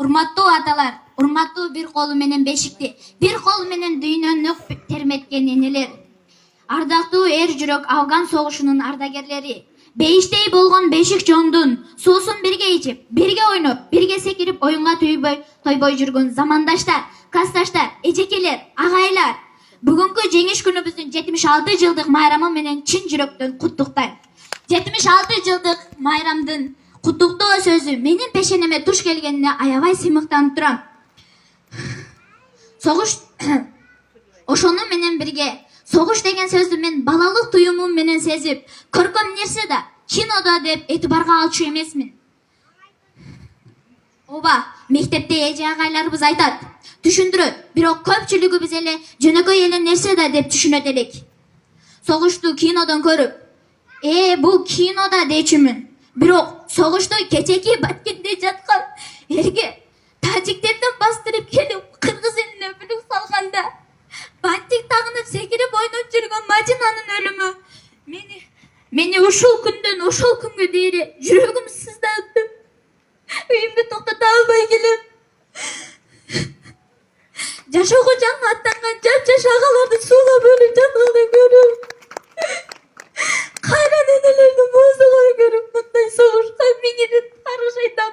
Урматтуу аталар, урматтуу бир колу менен бешикти, бир колу менен дүйнөнү терметкен энелер. Ардактуу эр жүрөк Афган согушунун ардагерлери, бейиштей болгон бешик жондун суусун бирге ичип, бирге ойноп, бирге секирип оюнга тойбой жүргөн замандаштар, классташтар, эжекелер, агайлар. Бүгүнкү жеңиш күнүбүздүн 76 жылдык майрамы менен чын жүрөктөн куттуктайм. 76 жылдык майрамдын куттуктоо сөзү менин пешенеме туш келгенине аябай сыймыктанып турам. Согуш ошону менен бирге согуш деген сөздү мен балалык туюмум менен сезип, көркөм нерсе да, кинодо деп этибарга алчу эмесмин. Ооба, мектепте эже агайларыбыз айтат, түшүндүрөт, бирок көпчүлүгүбүз эле жөнөкөй эле нерсе да деп түшүнөт элек. Согушту кинодон көрүп, бул кинода дечүмүн. Бирок согушта кечеки Баткенде жаткан эрге тажиктерден бастырып келип кыргыз элине бүлүк салганда бантик тагынып секирип ойноп жүргөн Мажинанын өлүмү мени ушул күндөн ошол күнгө дейин жүрөгүм сыздатты. Үйүмдү токтото албай келем. Жашоого жаңы аттанган жап-жаш агаларды суулап өлүп жатканды көрүп, кайран энелердин боозугун көрүп, мындай согушка миңирип каргыш айтам.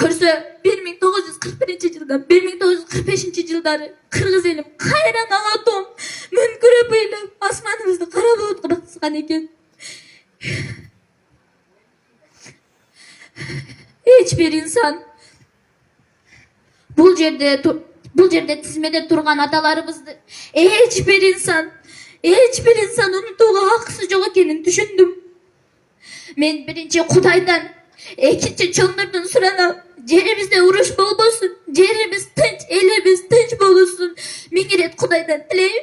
Көрсө 1941-жылдан 1945-жылдары кыргыз элим кайран ала тоом мөңкүрөп ыйлап асманыбызды кара булутка баскан экен. Эч бир инсан бул жерде тизмеде турган аталарыбызды эч бир инсан унутууга акысы жок экенин түшүндүм. Мен биринчи Кудайдан, экинчи чоңдордон суранам. Жерибизде уруш болбосун, жерибиз тынч, элибиз тынч болсун. Миң ирет Кудайдан тилейм.